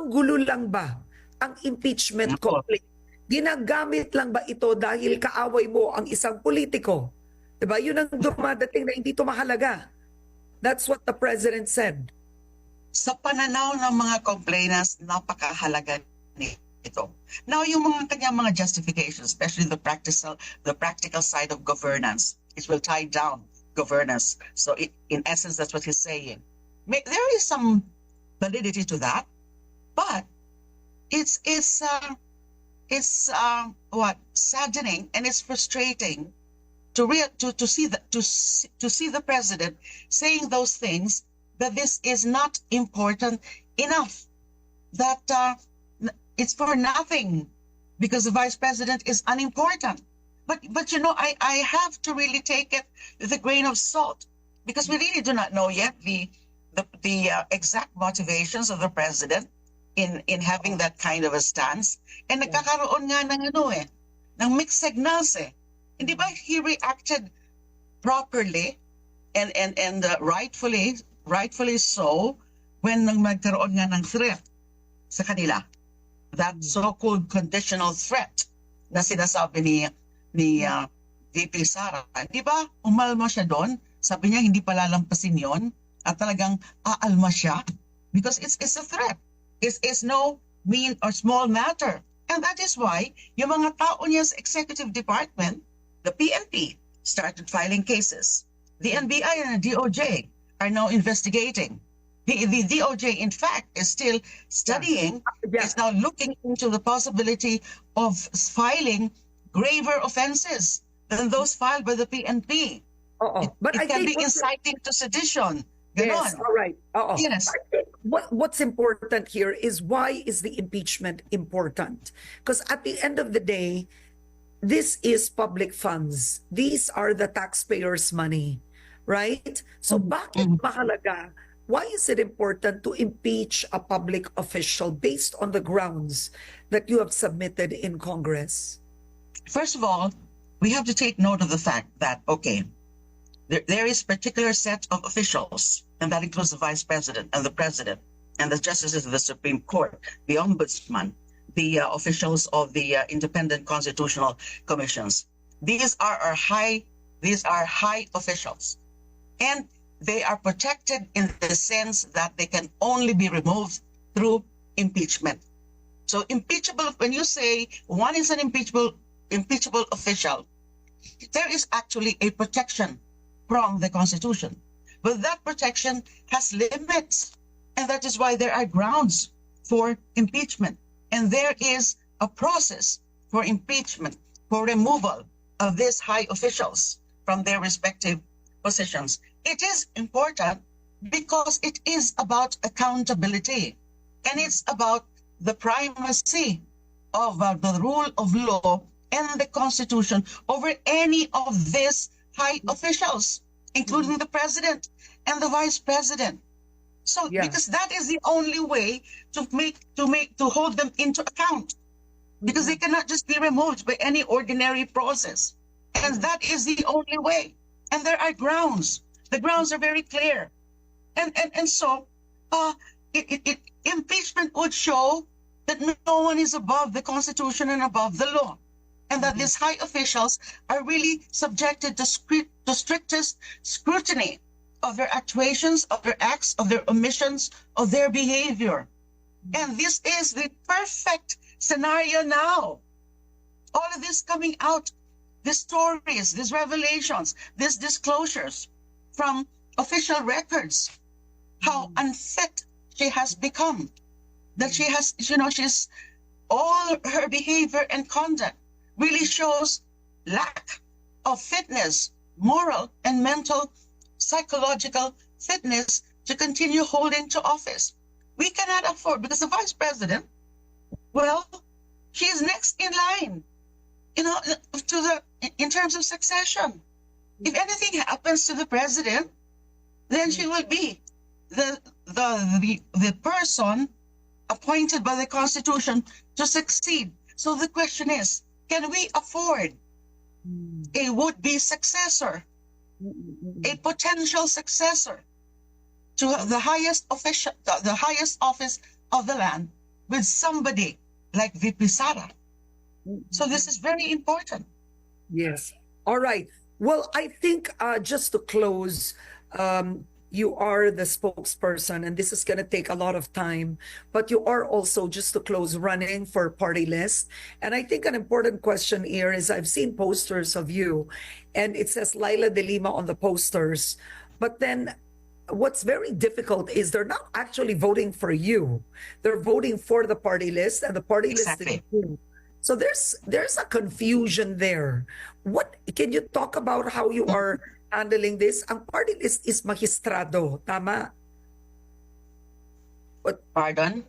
panggulo lang ba ang impeachment complaint? Ginagamit lang ba ito dahil kaaway mo ang isang politiko? Diba? Yun ang dumadating na hindi ito mahalaga. That's what the president said. Sa pananaw ng mga complainants, napakahalaga nito. Now, yung mga kanyang mga justifications, especially the practical side of governance, it will tie down governance. So in essence, that's what he's saying. There is some validity to that, but it's saddening and it's frustrating to see the president saying those things, that this is not important enough, that it's for nothing because the vice president is unimportant. But you know, I have to really take it with a grain of salt, because we really do not know yet the exact motivations of the president in having that kind of a stance. And nagkakaroon nga ng mixed signals eh. Hindi ba he reacted properly and rightfully so when nagkaroon nga ng threat sa kanila, that so-called conditional threat na sinasabi ni VP Sara. Di ba umalma siya doon? Sabi niya hindi palalampasin yon at talagang aalma siya because it's a threat. It's no mean or small matter. And that is why yung mga tao niya sa executive department, the PNP, started filing cases. The NBI and the DOJ are now investigating. The DOJ, in fact, is still studying, is now looking into the possibility of filing graver offenses than those filed by the PNP. But it can be inciting to sedition. Yes, all right. Yes. What's important here is, why is the impeachment important? Because at the end of the day, this is public funds. These are the taxpayers' money, right? So bakit mahalaga? Why is it important to impeach a public official based on the grounds that you have submitted in Congress? First of all, we have to take note of the fact that, okay, there is a particular set of officials, and that includes the vice president and the president and the justices of the Supreme Court, the ombudsman, the officials of the independent constitutional commissions. These are high officials, and they are protected in the sense that they can only be removed through impeachment. So impeachable, when you say one is an impeachable official, there is actually a protection from the Constitution. But that protection has limits, and that is why there are grounds for impeachment. And there is a process for impeachment, for removal of these high officials from their respective positions. It is important because it is about accountability, and it's about the primacy of the rule of law and the Constitution over any of these high officials, including the president and the vice president. So, because that is the only way to hold them into account, because they cannot just be removed by any ordinary process, and that is the only way. And there are grounds. The grounds are very clear, and so impeachment would show that no one is above the Constitution and above the law, and that these high officials are really subjected to strictest scrutiny of their actuations, of their acts, of their omissions, of their behavior. And this is the perfect scenario now. All of this coming out, these stories, these revelations, these disclosures from official records, how unfit she has become, that she has, she's, all her behavior and conduct really shows lack of fitness, moral and mental, psychological fitness to continue holding to office. We cannot afford, because the vice president, well, she's next in line, in terms of succession. If anything happens to the president, then she will be the person appointed by the Constitution to succeed. So the question is, can we afford a would-be successor, a potential successor to the highest official, the highest office of the land, with somebody like VP Sara. So this is very important. Yes. All right. Well, I think just to close, you are the spokesperson, and this is going to take a lot of time, but you are also, just to close, running for party list. And I think an important question here is I've seen posters of you, and it says Laila de Lima on the posters. But then what's very difficult is they're not actually voting for you. They're voting for the party list, and the party Exactly. list is you. So there's a confusion there. What can you talk about how you are handling this? Ang party list is magistrado, tama? Pardon?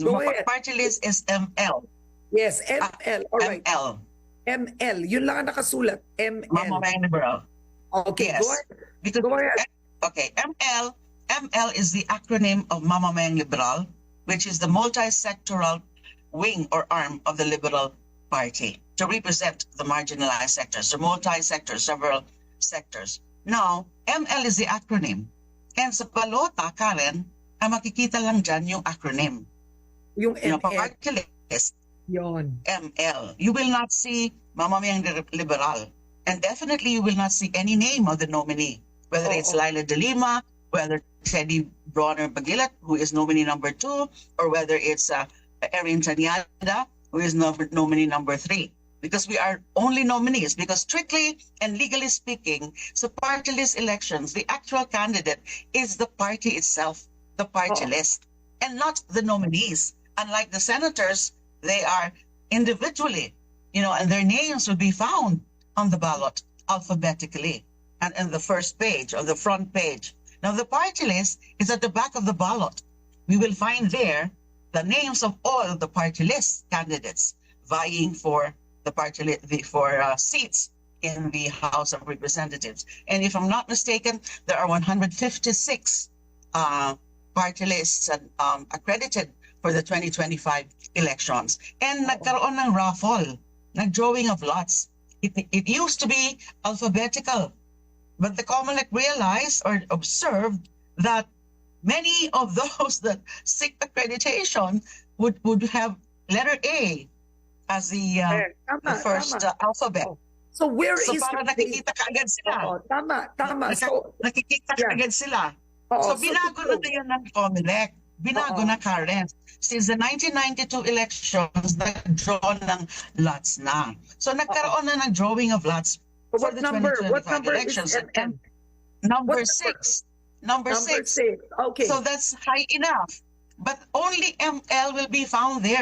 Go ahead. Party list is ML. Yes, ML. All right. ML. ML. Yun lang ang nakasulat. ML. Mamamayan Liberal. Okay, Yes. go ahead. Because, Go ahead. okay, ML is the acronym of Mamamayang Liberal, which is the multi-sectoral wing or arm of the Liberal Party to represent the marginalized sectors, the multi-sectors, several sectors. Now, ML is the acronym. And sa balota, Karen, ang makikita lang dyan yung acronym. Yung Yung ML. party list, Yon. ML. You will not see Mamamayang Liberal. And definitely you will not see any name of the nominee, whether it's Laila de Lima, whether Teddy Bronner Bagilat, who is nominee number 2, or whether it's Erin Tanyada, who is nominee number 3. Because we are only nominees, because strictly and legally speaking, so party list elections, the actual candidate is the party itself, the party list, and not the nominees. Unlike the senators, they are individually, and their names will be found on the ballot alphabetically and in the first page or the front page. Now, the party list is at the back of the ballot. We will find there the names of all the party list candidates vying for the party list for seats in the House of Representatives. And if I'm not mistaken, there are 156 party lists accredited for the 2025 elections. And nagkaroon ng raffle, nag-drawing of lots. It used to be alphabetical, but the COMELEC realized or observed that many of those that seek accreditation would have letter A as the first alphabet. So where So is para your nakikita kaagad sila. Tama. So Nakikita kaagad sila. Oo, So binago na yan ng COMELEC. Binago na, Karen. Since the 1992 elections, nag-draw ng lots na. So nagkaroon na ng drawing of lots for what the number? 2025 What number elections. is ML? Number What 6. Number 6. 6. Okay. So that's high enough. But only ML will be found there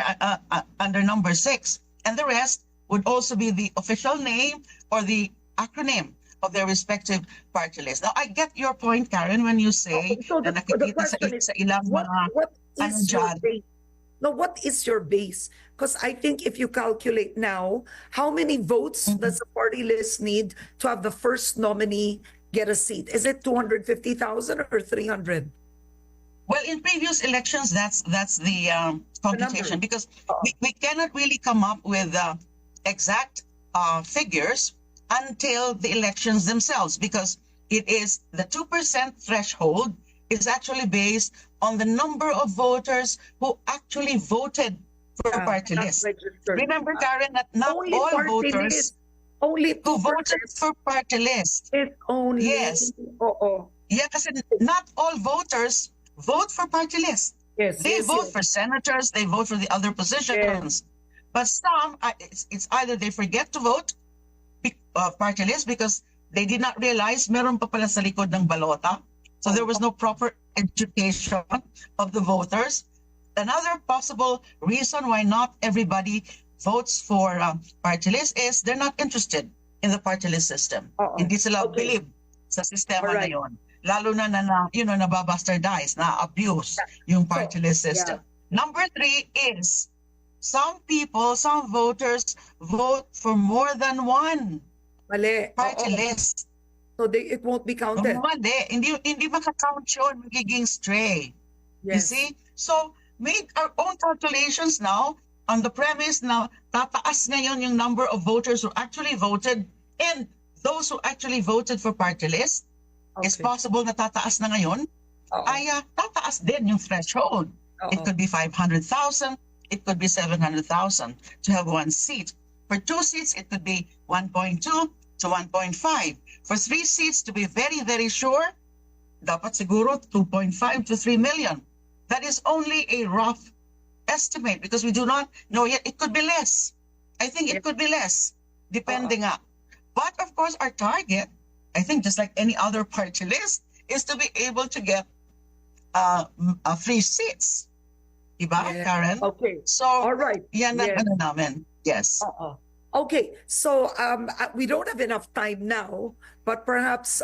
under number 6. And the rest would also be the official name or the acronym of their respective party list. Now, I get your point, Karen, when you say So na the nakikita question is, sa ilang what mga is your dyan. base? No, what is your base? Because I think if you calculate now, how many votes does the party list need to have the first nominee get a seat? Is it 250,000 or 300? Well, in previous elections, that's the computation, because we cannot really come up with exact figures until the elections themselves, because it is the 2% threshold is actually based on the number of voters who actually voted for a party list. Registered. Remember, Karen, that not Only all party voters list. Only who 2% voted for party list. is only. Yes. Oo. Yeah, kasi not all voters vote for party list. Yes. They yes, vote yes. for senators, they vote for the other positions. But some, it's either they forget to vote party list because they did not realize meron pa pala sa likod ng balota. So there was no proper education of the voters. Another possible reason why not everybody votes for party list is they're not interested in the party list system. Hindi sila believe sa sistema na yon. Lalo na nababastardize, na abuse yung party list system. Number 3 is some voters vote for more than one Mali. party list. So it won't be counted. Mali. Hindi makakount yun, magiging stray. You Yes. see? So, made our own calculations now on the premise na tataas ngayon yung number of voters who actually voted, and those who actually voted for party list, it's possible na tataas na ngayon, ay tataas din yung threshold. It Oo. could be 500,000. It could be 700,000 to have one seat. For 2 seats, it could be 1.2 to 1.5. For 3 seats, to be very, very sure, dapat siguro 2.5 to 3 million. That is only a rough estimate because we do not know yet. It could be less. I think it could be less, depending Oo. on. But of course, our target, I think just like any other party list, is to be able to get 3 seats. Diba, Yeah. Karen? Okay. So, All right. yan ang Yes. ano namin. Yes. Okay, so we don't have enough time now, but perhaps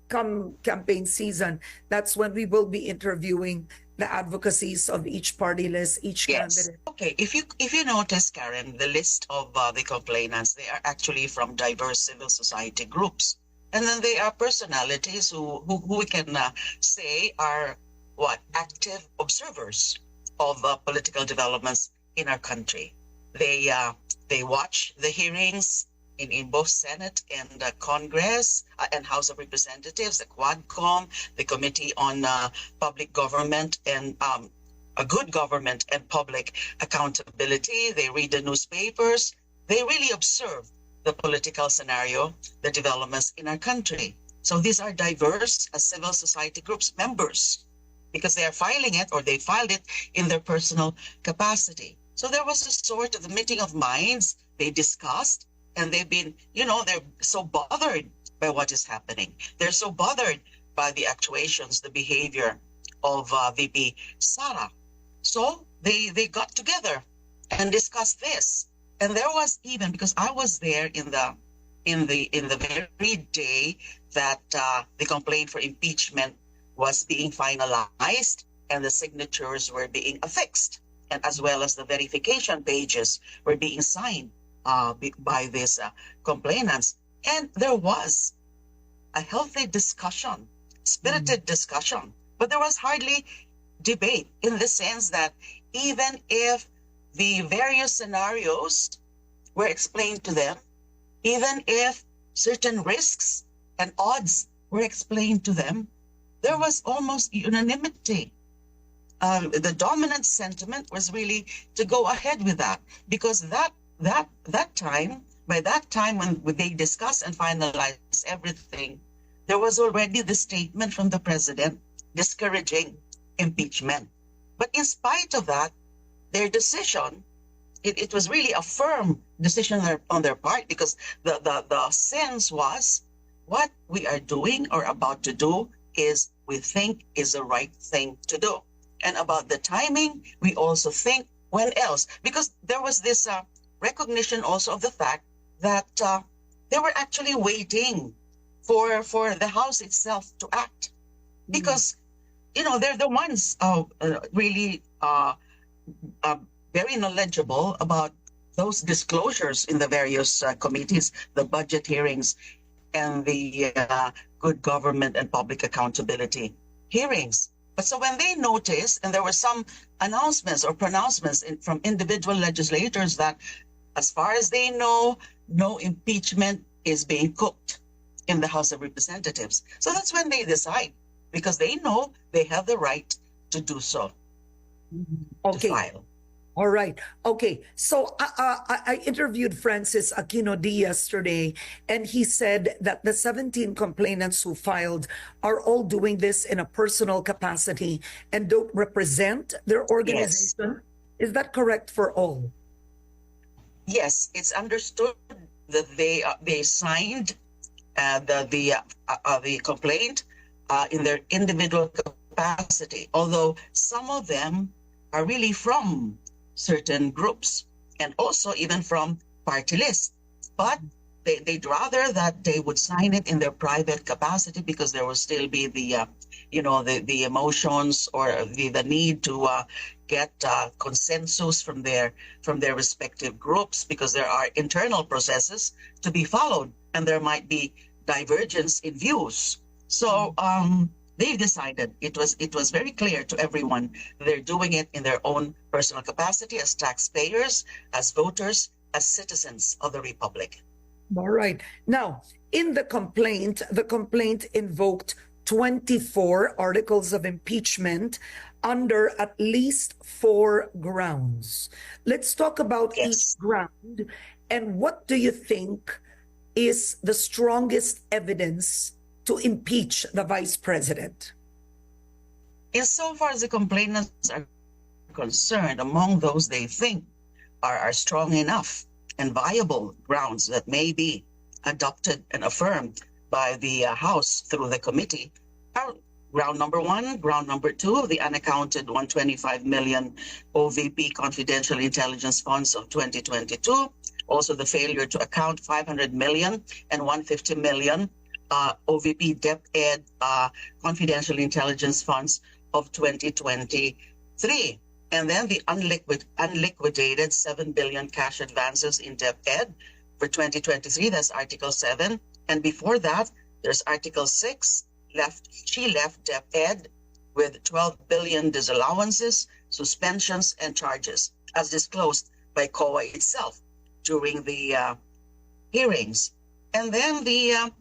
come campaign season, that's when we will be interviewing the advocacies of each party list, each Yes. candidate. Okay. If you notice, Karen, the list of the complainants, they are actually from diverse civil society groups, and then they are personalities who we can say are what active observers of political developments in our country. They watch the hearings in both Senate and Congress and House of Representatives, the Quadcom, the Committee on Public Government and a good government and public accountability. They read the newspapers. They really observe the political scenario, the developments in our country. So these are diverse civil society groups members because they are filing it or they filed it in their personal capacity. So there was a sort of meeting of minds. They discussed and they've been, they're so bothered by what is happening. They're so bothered by the actuations, the behavior of VP Sara. So they got together and discussed this. And there was even, because I was there in the very day that the complaint for impeachment was being finalized and the signatures were being affixed, and as well as the verification pages were being signed by these complainants. And there was a healthy discussion, spirited discussion, but there was hardly debate in the sense that even if the various scenarios were explained to them, even if certain risks and odds were explained to them, there was almost unanimity. The dominant sentiment was really to go ahead with that, because by that time when they discussed and finalized everything, there was already the statement from the president discouraging impeachment. But in spite of that, their decision, it was really a firm decision on their part, because the sense was what we are doing or about to do is we think is the right thing to do. And about the timing, we also think, when else? Because there was this recognition also of the fact that they were actually waiting for the House itself to act. Because, they're the ones really very knowledgeable about those disclosures in the various committees, the budget hearings, and the good government and public accountability hearings. But so when they noticed, and there were some announcements or pronouncements from individual legislators that, as far as they know, no impeachment is being cooked in the House of Representatives. So that's when they decide, because they know they have the right to do so, to file. All right. Okay. So I interviewed Francis Aquino D yesterday, and he said that the 17 complainants who filed are all doing this in a personal capacity and don't represent their organization. Yes. Is that correct for all? Yes, it's understood that they signed the complaint in their individual capacity, although some of them are really from certain groups and also even from party lists. But they'd rather that they would sign it in their private capacity, because there will still be the emotions or the need to get consensus from their respective groups, because there are internal processes to be followed and there might be divergence in views. So they decided, it was very clear to everyone, they're doing it in their own personal capacity as taxpayers, as voters, as citizens of the Republic. All right. Now, in the complaint invoked 24 articles of impeachment under at least 4 grounds. Let's talk about Yes. each ground, and what do you think is the strongest evidence to impeach the vice president? Insofar as the complainants are concerned, among those they think are strong enough and viable grounds that may be adopted and affirmed by the House through the committee are ground number 1, ground number 2, the unaccounted 125 million OVP confidential intelligence funds of 2022, also the failure to account 500 million and 150 million OVP DepEd confidential intelligence funds of 2023. And then the unliquidated 7 billion cash advances in DepEd for 2023, that's Article 7. And before that, there's Article 6, she left DepEd with 12 billion disallowances, suspensions, and charges, as disclosed by Kaugnay itself during the hearings. And then the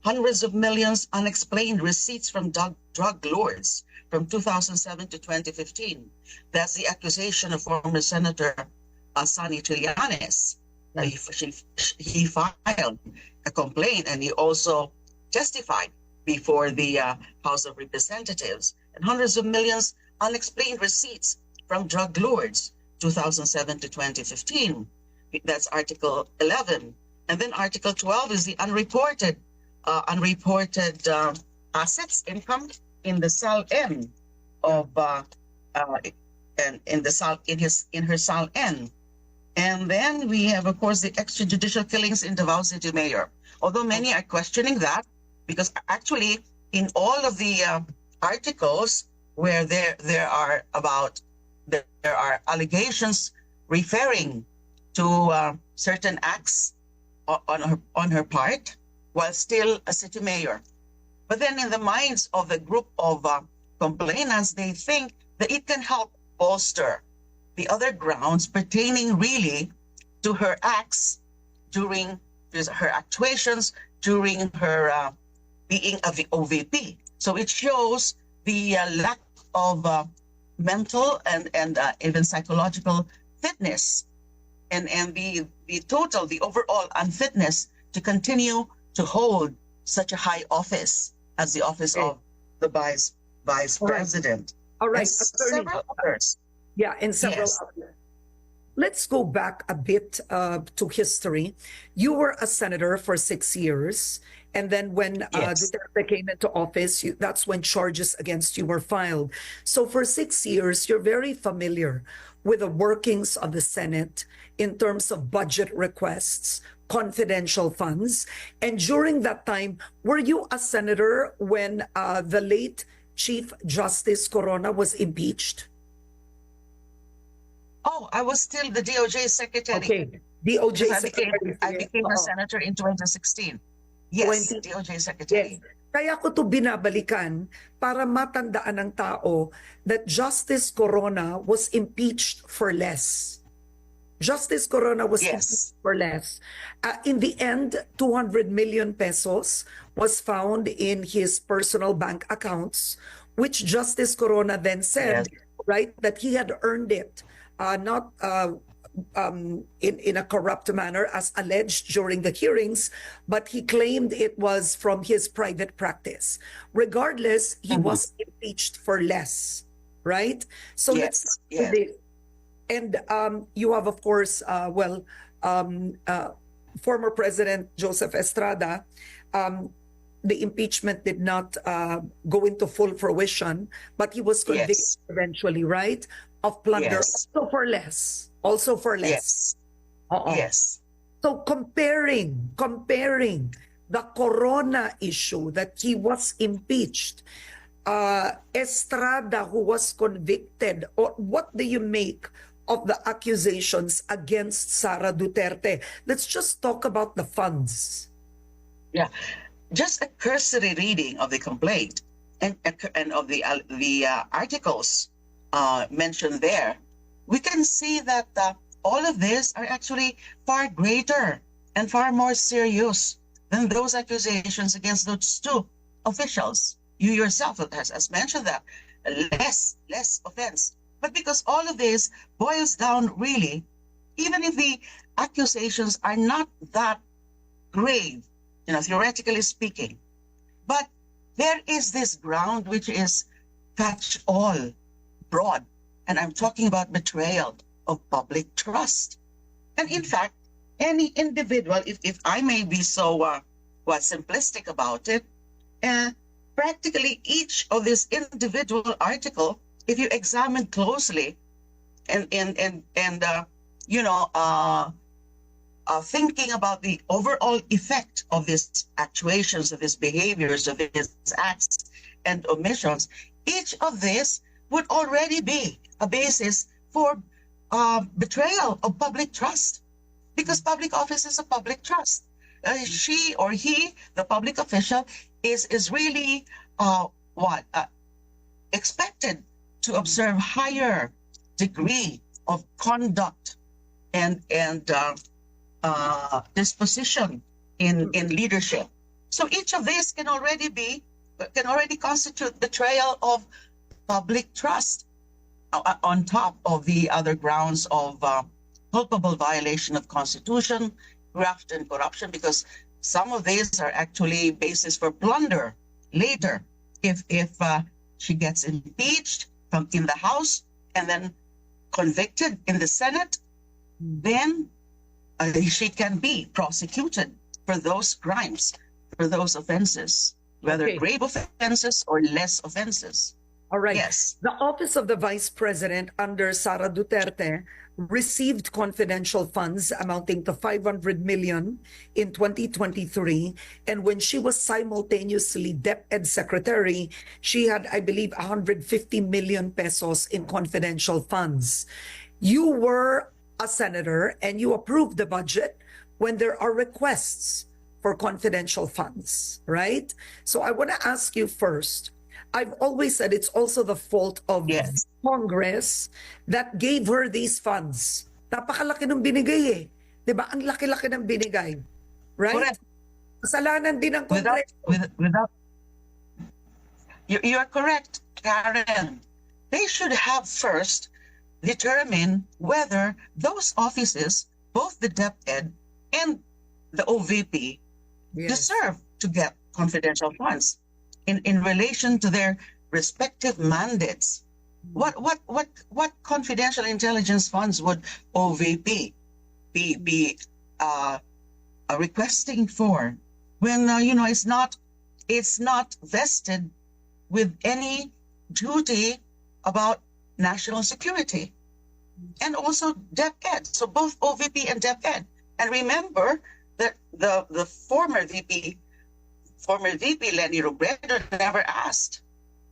hundreds of millions unexplained receipts from drug lords from 2007 to 2015. That's the accusation of former Senator Sonny Trillanes. He filed a complaint, and he also testified before the House of Representatives. And hundreds of millions unexplained receipts from drug lords, 2007 to 2015. That's Article 11. And then Article 12 is the unreported assets income in the Sal N of and in her Sal N. And then we have, of course, the extrajudicial killings in Davao City Mayor. Although many are questioning that, because actually in all of the articles where there are allegations referring to certain acts on her part while still a city mayor. But then in the minds of the group of complainants, they think that it can help bolster the other grounds pertaining really to her acts during her actuations during her being a OVP. So it shows the lack of mental and even psychological fitness and the overall unfitness to continue to hold such a high office as the office of the vice president. All right. And several others. Yeah, and several Yes. others. Let's go back a bit to history. You were a senator for 6 years, and then when Yes. Duterte came into office, that's when charges against you were filed. So for 6 years, you're very familiar with the workings of the Senate in terms of budget requests, confidential funds. And during that time, were you a senator when the late Chief Justice Corona was impeached? Oh, I was still the DOJ secretary. Okay, DOJ I became a Oo. senator in 2016. Yes, 20 DOJ Yes. secretary. Kaya ko to binabalikan para matandaan ng tao that Justice Corona was impeached for less. Justice Corona was Yes. impeached for less. In the end, 200 million pesos was found in his personal bank accounts, which Justice Corona then said, right, that he had earned it, not in a corrupt manner as alleged during the hearings, but he claimed it was from his private practice. Regardless, he was impeached for less, right? So let's Yes. start with this. And you have, of course, former President Joseph Estrada. The impeachment did not go into full fruition, but he was convicted Yes. eventually, right, of plunder, Yes. also for less. Also for less. Yes. Oo. Yes. So comparing the Corona issue that he was impeached, Estrada who was convicted, or what do you make of the accusations against Sara Duterte? Let's just talk about the funds. Yeah. Just a cursory reading of the complaint and of the articles mentioned there, we can see that all of this are actually far greater and far more serious than those accusations against those two officials. You yourself has mentioned that less offense. But because all of this boils down really, even if the accusations are not that grave, theoretically speaking, but there is this ground which is catch all, broad, and I'm talking about betrayal of public trust. And in fact, any individual, if I may be so simplistic about it, practically each of this individual article, if you examine closely and thinking about the overall effect of these actuations, of these behaviors, of these acts and omissions, each of this would already be a basis for betrayal of public trust, because public office is a public trust. She or he, the public official, is really expected to observe higher degree of conduct and disposition in leadership. So each of these can already constitute betrayal of public trust, on top of the other grounds of culpable violation of Constitution, graft and corruption, because some of these are actually basis for plunder later. If she gets impeached in the House and then convicted in the Senate, then she can be prosecuted for those crimes, for those offenses, whether grave offenses or less offenses. All right. Yes. The office of the Vice President under Sara Duterte received confidential funds amounting to 500 million in 2023. And when she was simultaneously DepEd Secretary, she had, I believe, 150 million pesos in confidential funds. You were a senator and you approved the budget when there are requests for confidential funds, right? So I want to ask you first, I've always said it's also the fault of Congress that gave her these funds. Napakalaki ng binigay eh. Diba? Ang laki-laki ng binigay. Right? Correct. Kasalanan din ng Congress. You are correct, Karen. They should have first determined whether those offices, both the DepEd and the OVP, deserve to get confidential funds in relation to their respective mandates. What confidential intelligence funds would OVP be requesting for when it's not vested with any duty about national security? And also DepEd, so both OVP and DepEd. And remember that the former VP Lenny Robredo never asked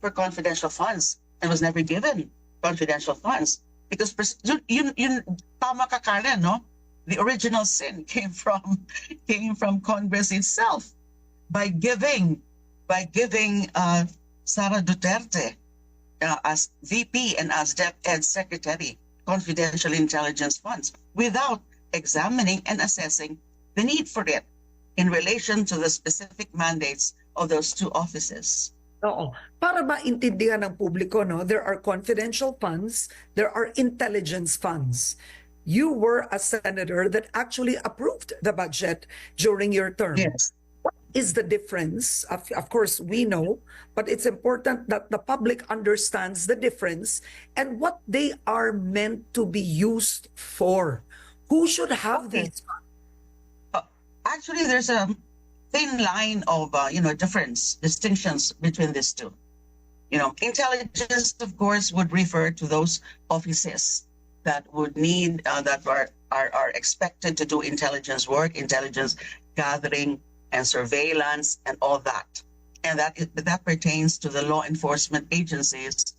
for confidential funds and was never given confidential funds because tama ka, Karen, no? The original sin came from Congress itself by giving Sara Duterte as VP and as DepEd Secretary confidential intelligence funds without examining and assessing the need for it in relation to the specific mandates of those two offices. Oo. Para maintindihan ng publiko, no, there are confidential funds, there are intelligence funds. You were a senator that actually approved the budget during your term. Yes. What is the difference? Of course, we know, but it's important that the public understands the difference and what they are meant to be used for. Who should have these funds? Actually, there's a thin line of distinctions between these two. Intelligence, of course, would refer to those offices that would need that are expected to do intelligence work, intelligence gathering and surveillance and all that, and that pertains to the law enforcement agencies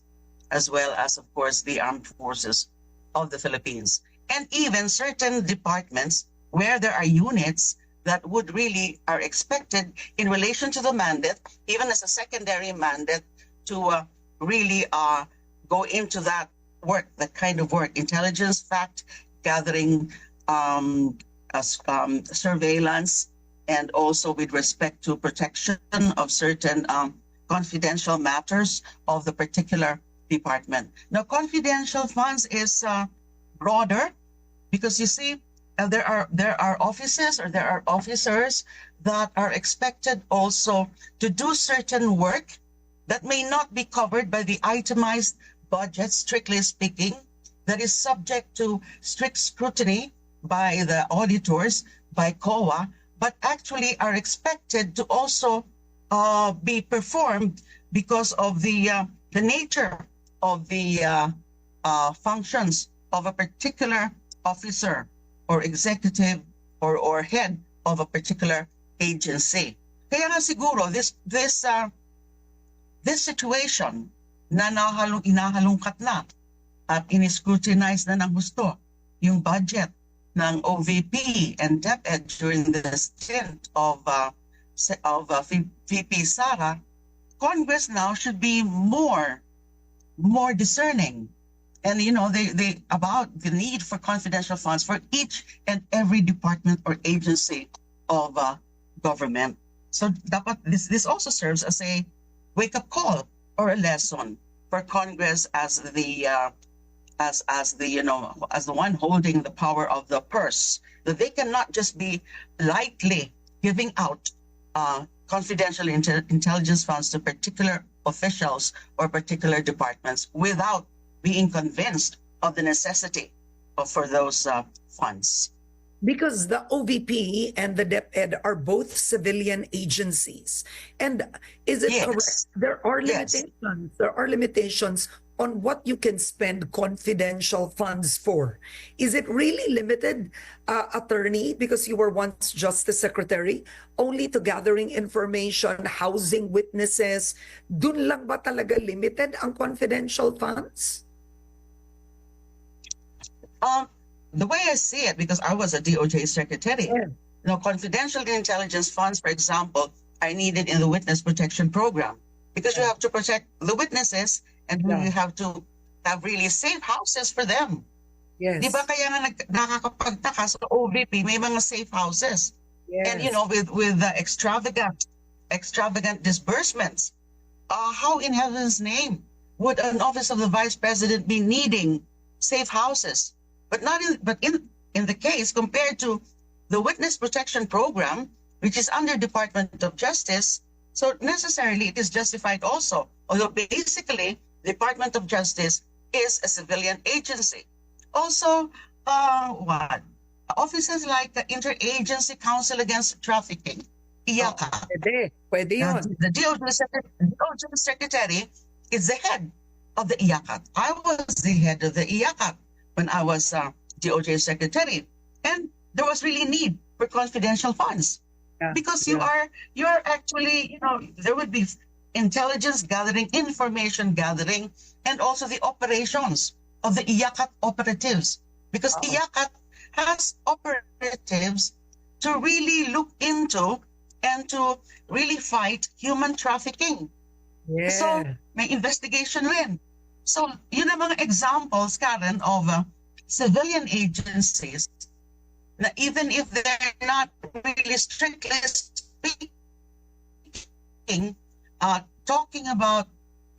as well as, of course, the armed forces of the Philippines, and even certain departments where there are units that would really are expected in relation to the mandate, even as a secondary mandate, to really go into that work, that kind of work, intelligence, fact gathering, surveillance, and also with respect to protection of certain confidential matters of the particular department. Now, confidential funds is broader because you see, there are offices or there are officers that are expected also to do certain work that may not be covered by the itemized budget, strictly speaking, that is subject to strict scrutiny by the auditors, by COA, but actually are expected to also be performed because of the nature of the functions of a particular officer or executive or head of a particular agency. Kaya nga siguro this situation na inahalungkat na at iniscrutinize na ng gusto yung budget ng OVP and DepEd during the stint of VP Sara, Congress now should be more discerning. And they about the need for confidential funds for each and every department or agency of government. So dapat this also serves as a wake-up call or a lesson for Congress as the one holding the power of the purse, that they cannot just be lightly giving out confidential intelligence funds to particular officials or particular departments without being convinced of the necessity for those funds. Because the OVP and the DepEd are both civilian agencies. And is it Yes. correct? There are limitations. Yes. There are limitations on what you can spend confidential funds for. Is it really limited, attorney, because you were once Justice Secretary, only to gathering information, housing witnesses? Dun lang ba talaga limited ang confidential funds? The way I see it, because I was a DOJ secretary, Yeah. confidential intelligence funds, for example, are needed in the witness protection program because you have to protect the witnesses and you have to have really safe houses for them. Yes. Di ba kaya nga nakakapagtaka sa OVP, may mga safe houses. Yes. And with the extravagant disbursements, how in heaven's name would an office of the vice president be needing safe houses? But in the case compared to the witness protection program, which is under Department of Justice, so necessarily it is justified also. Although basically, Department of Justice is a civilian agency. Also, offices like the Interagency Council Against Trafficking, IACA. Pwede yun. The DOJ Secretary is the head of the IACA. I was the head of the IACA when I was DOJ Secretary, and there was really need for confidential funds because you're actually, there would be intelligence gathering, information gathering, and also the operations of the IACAT operatives, because IACAT has operatives to really look into and to really fight human trafficking. Yeah. So may investigation rin. So yun ang mga examples, Karen, of civilian agencies na even if they're not really strictly speaking, talking about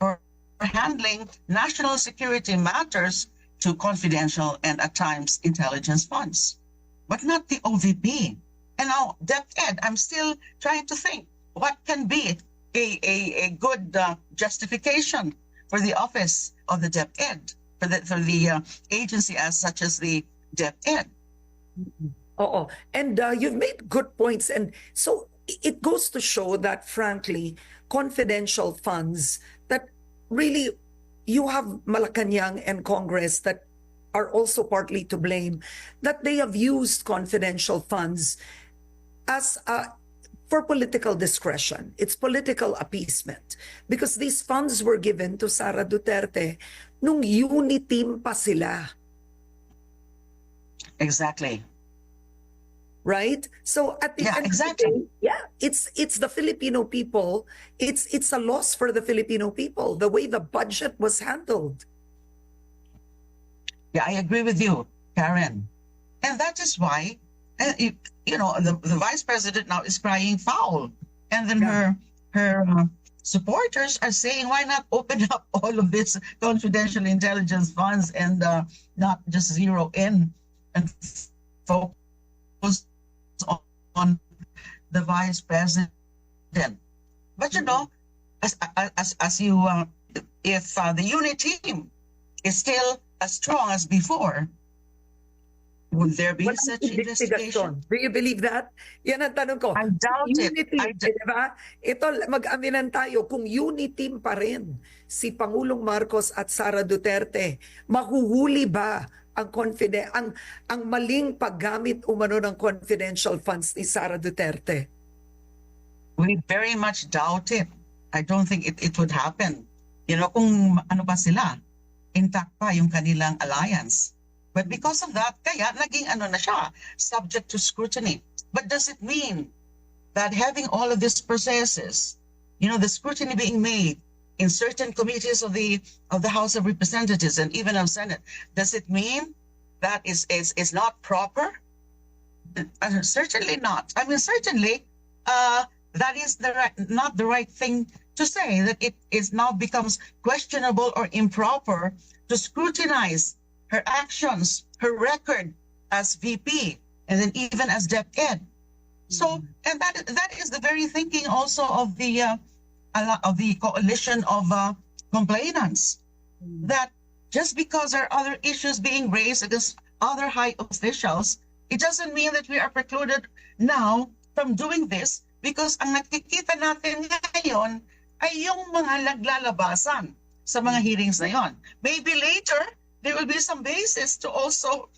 or handling national security matters to confidential and at times intelligence funds, but not the OVP. And now DepEd, I'm still trying to think what can be a good justification for the office of the DepEd, for the agency as such as the DepEd. Oh, and you've made good points. And so it goes to show that, frankly, confidential funds that really you have Malacanang and Congress that are also partly to blame, that they have used confidential funds as for political discretion. It's political appeasement because these funds were given to Sara Duterte nung uniteam pa sila. Exactly. Right? So at the end exactly. of the day, it's the Filipino people. It's a loss for the Filipino people, the way the budget was handled. Yeah, I agree with you, Karen. And that is why you know, the vice president now is crying foul, and then Yeah. her supporters are saying, why not open up all of this confidential intelligence funds and not just zero in and focus on the vice president. But you know, as you if the unit team is still as strong as before, would there be Walang such investigation? investigasyon. Do you believe that? Yan ang tanong ko. I doubt it. Unity, I d- di ba? Ito, mag-aminan tayo, kung unity team pa rin si Pangulong Marcos at Sara Duterte, mahuhuli ba ang maling paggamit umano ng confidential funds ni Sara Duterte? We very much doubt it. I don't think it would happen. You know, kung ano pa sila, intact pa yung kanilang alliance. But because of that, kaya naging ano na siya, subject to scrutiny. But does it mean that having all of these processes, you know, the scrutiny being made in certain committees of the House of Representatives and even of Senate, does it mean that is not proper? Certainly not. I mean, certainly, that is not the right thing to say, that it is now becomes questionable or improper to scrutinize her actions, her record as VP, and then even as DepEd. So, and that is the very thinking also of the coalition of complainants, that just because there are other issues being raised against other high officials, it doesn't mean that we are precluded now from doing this, because ang nakikita natin ngayon ay yung mga naglalabasan sa mga hearings na yon. Maybe later there will be some basis to also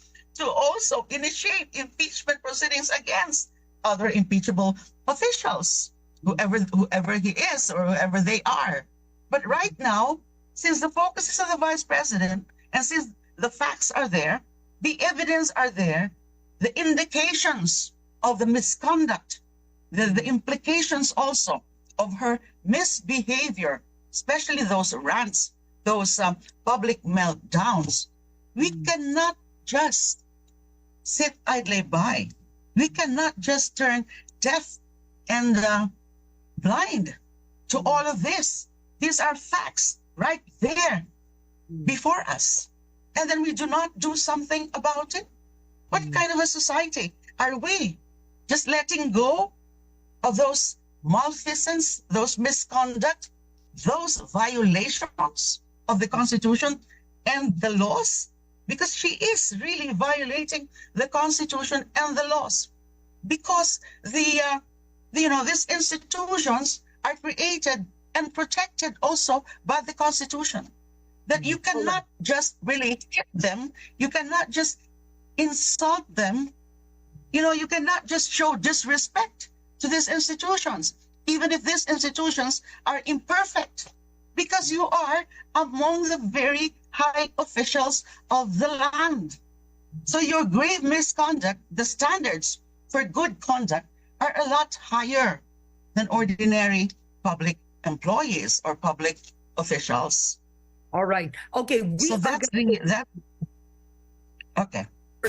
initiate impeachment proceedings against other impeachable officials, whoever he is or whoever they are. But right now, since the focus is on the vice president, and since the facts are there, the evidence are there, the indications of the misconduct, the implications also of her misbehavior, especially those rants, those public meltdowns, we cannot just sit idly by. We cannot just turn deaf and blind to all of this. These are facts right there before us. And then we do not do something about it. What kind of a society are we? Just letting go of those malfeasance, those misconduct, those violations of the Constitution and the laws? Because she is really violating the Constitution and the laws, because these institutions are created and protected also by the Constitution. That you cannot just really hit them, you cannot just insult them, you cannot just show disrespect to these institutions, even if these institutions are imperfect, because you are among the very high officials of the land. So your grave misconduct, the standards for good conduct are a lot higher than ordinary public employees or public officials. All right. Okay. So that's okay.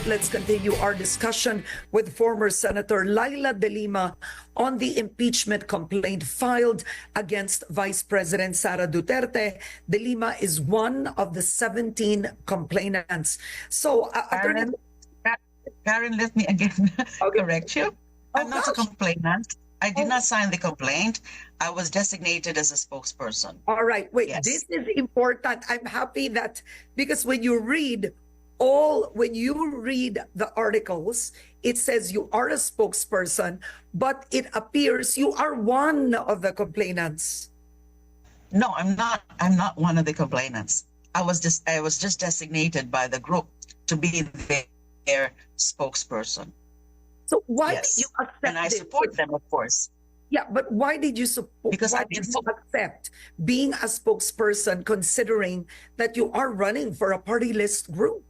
Let's continue our discussion with former Senator Laila De Lima on the impeachment complaint filed against Vice President Sara Duterte. De Lima is one of the 17 complainants. So, Karen, let me again correct you. I'm not a complainant. I did not sign the complaint. I was designated as a spokesperson. All right. Wait, Yes. This is important. I'm happy that, because when you read the articles, it says you are a spokesperson, but it appears you are one of the complainants. No, I'm not. I'm not one of the complainants. I was just designated by the group to be their spokesperson. So why Yes. did you accept And I this? support them, of course. Yeah, but why did you support? Because why I've been did you accept being a spokesperson, considering that you are running for a party list group?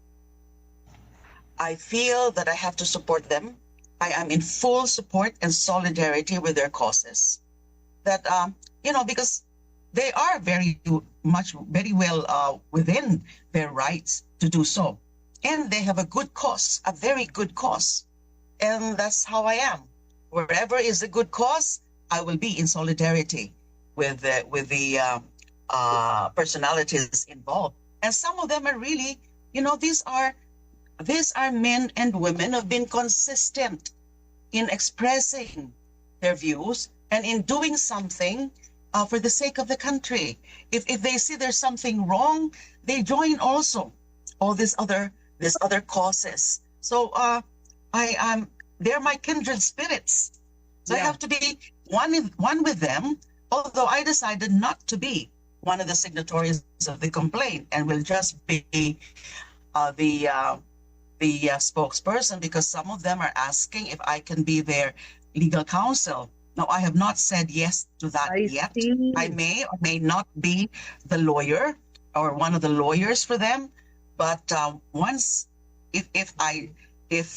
I feel that I have to support them. I am in full support and solidarity with their causes. That because they are very well within their rights to do so, and they have a good cause, a very good cause. and that's how I am. Wherever is a good cause, I will be in solidarity with the personalities involved. And some of them are really, these are men and women who have been consistent in expressing their views and in doing something for the sake of the country. If they see there's something wrong, they join also all these other causes. So they're my kindred spirits. So I Yeah. have to be one with them. Although I decided not to be one of the signatories of the complaint and will just be the spokesperson, because some of them are asking if I can be their legal counsel. Now, I have not said yes to that I yet. see. I may or may not be the lawyer or one of the lawyers for them, but once if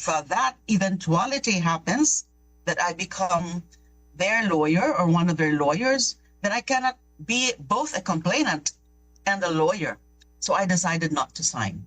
that eventuality happens, that I become their lawyer or one of their lawyers, then I cannot be both a complainant and a lawyer. So I decided not to sign.